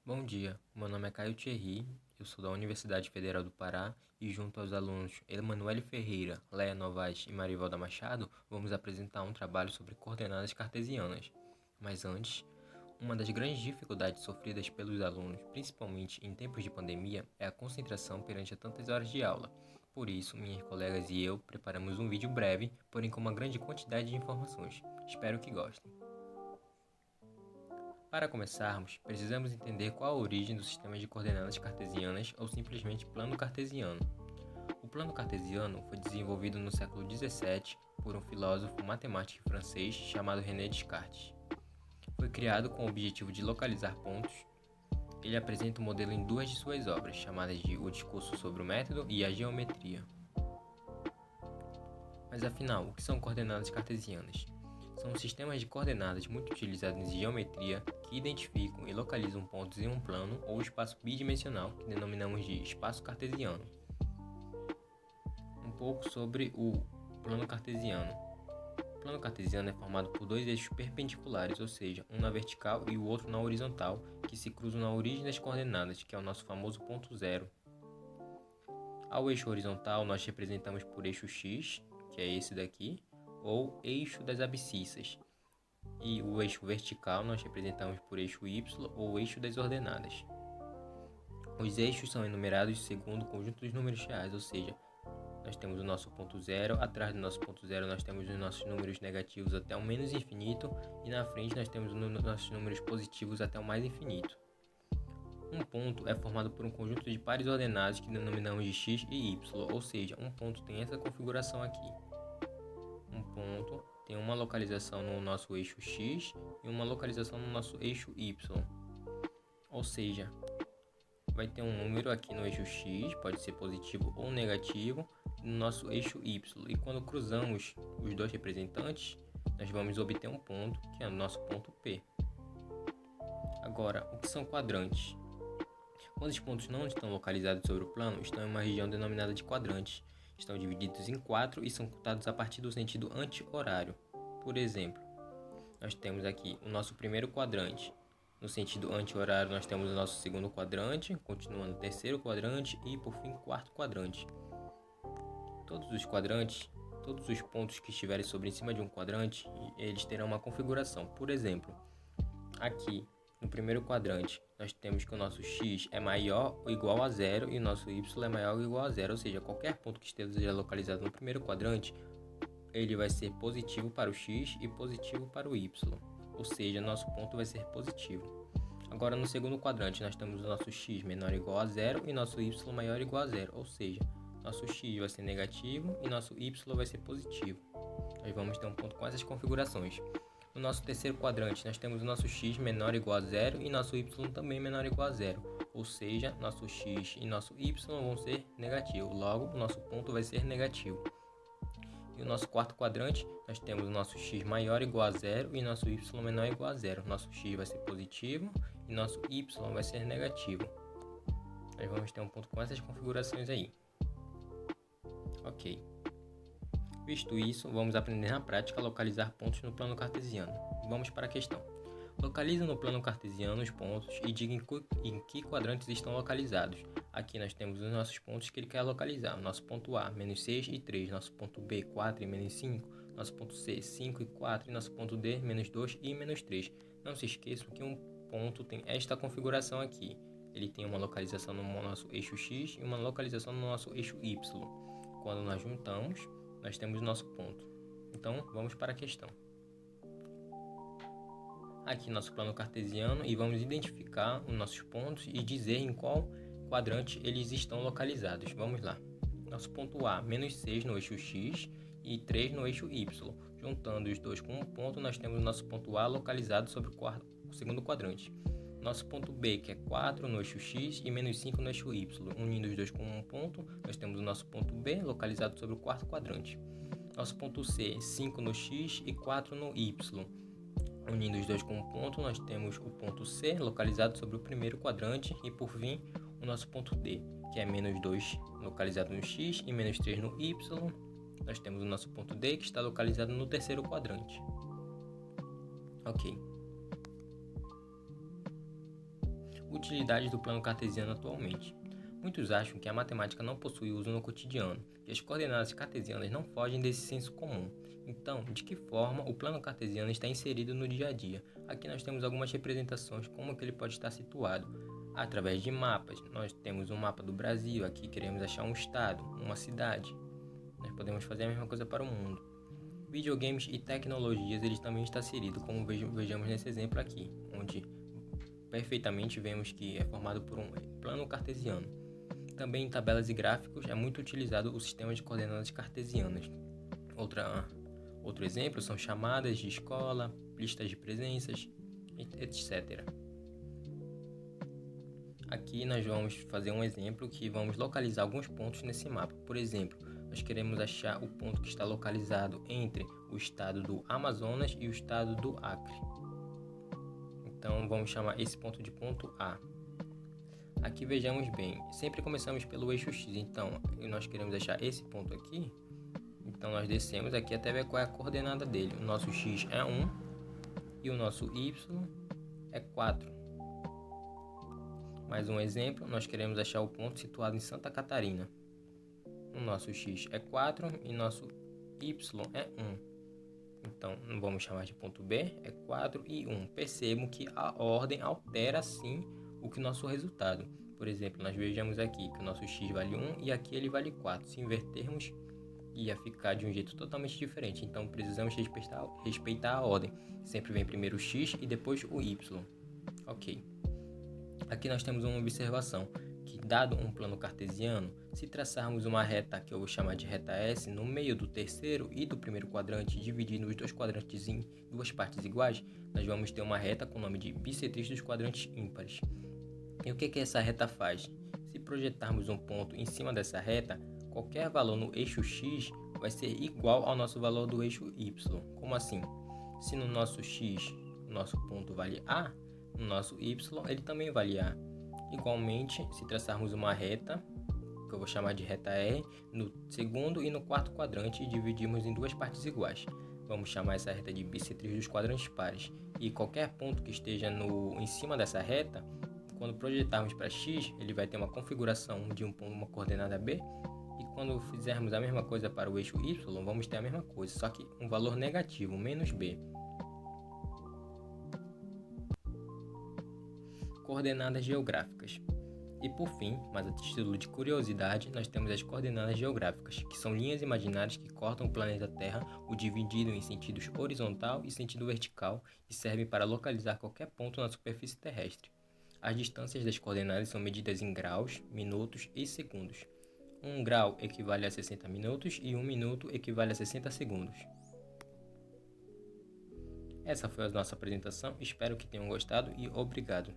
Bom dia, meu nome é Caio Thierry, eu sou da Universidade Federal do Pará e junto aos alunos Emanuele Ferreira, Leia Novaes e Marivalda Machado, vamos apresentar um trabalho sobre coordenadas cartesianas. Mas antes, uma das grandes dificuldades sofridas pelos alunos, principalmente em tempos de pandemia, é a concentração perante tantas horas de aula. Por isso, minhas colegas e eu preparamos um vídeo breve, porém com uma grande quantidade de informações. Espero que gostem. Para começarmos, precisamos entender qual a origem do sistema de coordenadas cartesianas ou simplesmente plano cartesiano. O plano cartesiano foi desenvolvido no século XVII por um filósofo matemático francês chamado René Descartes. Foi criado com o objetivo de localizar pontos. Ele apresenta o modelo em duas de suas obras, chamadas de O Discurso sobre o Método e A Geometria. Mas afinal, o que são coordenadas cartesianas? São sistemas de coordenadas muito utilizados em geometria que identificam e localizam pontos em um plano ou espaço bidimensional que denominamos de espaço cartesiano. Um pouco sobre o plano cartesiano. O plano cartesiano é formado por dois eixos perpendiculares, ou seja, um na vertical e o outro na horizontal, que se cruzam na origem das coordenadas, que é o nosso famoso ponto zero. Ao eixo horizontal, nós representamos por eixo x, que é esse daqui, ou eixo das abscissas, e o eixo vertical nós representamos por eixo y ou eixo das ordenadas. Os eixos são enumerados segundo o conjunto dos números reais, ou seja, nós temos o nosso ponto zero, atrás do nosso ponto zero nós temos os nossos números negativos até o menos infinito, e na frente nós temos os nossos números positivos até o mais infinito. Um ponto é formado por um conjunto de pares ordenados que denominamos de x e y, ou seja, um ponto tem essa configuração aqui. Um ponto tem uma localização no nosso eixo x e uma localização no nosso eixo y. Ou seja, vai ter um número aqui no eixo x, pode ser positivo ou negativo, no nosso eixo y. E quando cruzamos os dois representantes, nós vamos obter um ponto, que é o nosso ponto P. Agora, o que são quadrantes? Quando os pontos não estão localizados sobre o plano, estão em uma região denominada de quadrantes. Estão divididos em 4 e são contados a partir do sentido anti-horário. Por exemplo, nós temos aqui o nosso primeiro quadrante. No sentido anti-horário, nós temos o nosso segundo quadrante, continuando o terceiro quadrante e, por fim, quarto quadrante. Todos os quadrantes, todos os pontos que estiverem sobre em cima de um quadrante, eles terão uma configuração. Por exemplo, aqui no primeiro quadrante, nós temos que o nosso x é maior ou igual a zero e o nosso y é maior ou igual a zero, ou seja, qualquer ponto que esteja localizado no primeiro quadrante, ele vai ser positivo para o x e positivo para o y, ou seja, nosso ponto vai ser positivo. Agora, no segundo quadrante, nós temos o nosso x menor ou igual a zero e nosso y maior ou igual a zero, ou seja, nosso x vai ser negativo e nosso y vai ser positivo. Nós vamos ter um ponto com essas configurações. No nosso terceiro quadrante, nós temos o nosso x menor ou igual a zero e nosso y também menor ou igual a zero. Ou seja, nosso x e nosso y vão ser negativos. Logo, o nosso ponto vai ser negativo. E no nosso quarto quadrante, nós temos o nosso x maior ou igual a zero e nosso y menor ou igual a zero. Nosso x vai ser positivo e nosso y vai ser negativo. Nós vamos ter um ponto com essas configurações aí. Ok. Visto isso, vamos aprender na prática a localizar pontos no plano cartesiano. Vamos para a questão. Localize no plano cartesiano os pontos e diga em que quadrantes estão localizados. Aqui nós temos os nossos pontos que ele quer localizar. Nosso ponto A, menos 6 e 3. Nosso ponto B, 4 e menos 5. Nosso ponto C, 5 e 4. E nosso ponto D, menos 2 e menos 3. Não se esqueçam que um ponto tem esta configuração aqui. Ele tem uma localização no nosso eixo X e uma localização no nosso eixo Y. Quando nós juntamos, nós temos nosso ponto. Então, vamos para a questão. Aqui nosso plano cartesiano e vamos identificar os nossos pontos e dizer em qual quadrante eles estão localizados. Vamos lá. Nosso ponto A, menos 6 no eixo X e 3 no eixo Y. Juntando os dois com um ponto, nós temos o nosso ponto A localizado sobre o segundo quadrante. Nosso ponto B, que é 4 no eixo X e menos 5 no eixo Y. Unindo os dois com um ponto, nós temos o nosso ponto B localizado sobre o quarto quadrante. Nosso ponto C, 5 no X e 4 no Y. Unindo os dois com um ponto, nós temos o ponto C localizado sobre o primeiro quadrante e, por fim, o nosso ponto D, que é menos 2 localizado no X e menos 3 no Y. Nós temos o nosso ponto D, que está localizado no terceiro quadrante. Ok. Utilidades do plano cartesiano atualmente. Muitos acham que a matemática não possui uso no cotidiano, e as coordenadas cartesianas não fogem desse senso comum. Então, de que forma o plano cartesiano está inserido no dia a dia? Aqui nós temos algumas representações como que ele pode estar situado. Através de mapas, nós temos um mapa do Brasil, aqui queremos achar um estado, uma cidade. Nós podemos fazer a mesma coisa para o mundo. Videogames e tecnologias, eles também estão inseridos, como vejamos nesse exemplo aqui, onde perfeitamente vemos que é formado por um plano cartesiano. Também em tabelas e gráficos é muito utilizado o sistema de coordenadas cartesianas. Outro exemplo são chamadas de escola, listas de presenças, etc. Aqui nós vamos fazer um exemplo que vamos localizar alguns pontos nesse mapa. Por exemplo, nós queremos achar o ponto que está localizado entre o estado do Amazonas e o estado do Acre. Então vamos chamar esse ponto de ponto A. Aqui vejamos bem, sempre começamos pelo eixo X, então nós queremos achar esse ponto aqui. Então nós descemos aqui até ver qual é a coordenada dele. O nosso X é 1 e o nosso Y é 4. Mais um exemplo, nós queremos achar o ponto situado em Santa Catarina. O nosso X é 4 e nosso Y é 1. Então, vamos chamar de ponto B, é 4 e 1. Percebam que a ordem altera sim o que nosso resultado. Por exemplo, nós vejamos aqui que o nosso X vale 1 e aqui ele vale 4. Se invertermos, ia ficar de um jeito totalmente diferente. Então, precisamos respeitar a ordem. Sempre vem primeiro o X e depois o Y. Ok. Aqui nós temos uma observação, que dado um plano cartesiano, se traçarmos uma reta que eu vou chamar de reta S no meio do terceiro e do primeiro quadrante, dividindo os dois quadrantes em duas partes iguais, nós vamos ter uma reta com o nome de bissetriz dos quadrantes ímpares. E o que essa reta faz? Se projetarmos um ponto em cima dessa reta, qualquer valor no eixo X vai ser igual ao nosso valor do eixo Y. Como assim? Se no nosso X o nosso ponto vale A, no nosso Y ele também vale A. Igualmente, se traçarmos uma reta, que eu vou chamar de reta R, no segundo e no quarto quadrante e dividirmos em duas partes iguais. Vamos chamar essa reta de bissetriz dos quadrantes pares. E qualquer ponto que esteja em cima dessa reta, quando projetarmos para X, ele vai ter uma configuração de uma coordenada B. E quando fizermos a mesma coisa para o eixo Y, vamos ter a mesma coisa, só que um valor negativo, menos B. Coordenadas geográficas. E por fim, mas a título de curiosidade, nós temos as coordenadas geográficas, que são linhas imaginárias que cortam o planeta Terra, o dividindo em sentidos horizontal e sentido vertical, e servem para localizar qualquer ponto na superfície terrestre. As distâncias das coordenadas são medidas em graus, minutos e segundos. 1 grau equivale a 60 minutos e 1 minuto equivale a 60 segundos. Essa foi a nossa apresentação, espero que tenham gostado e obrigado.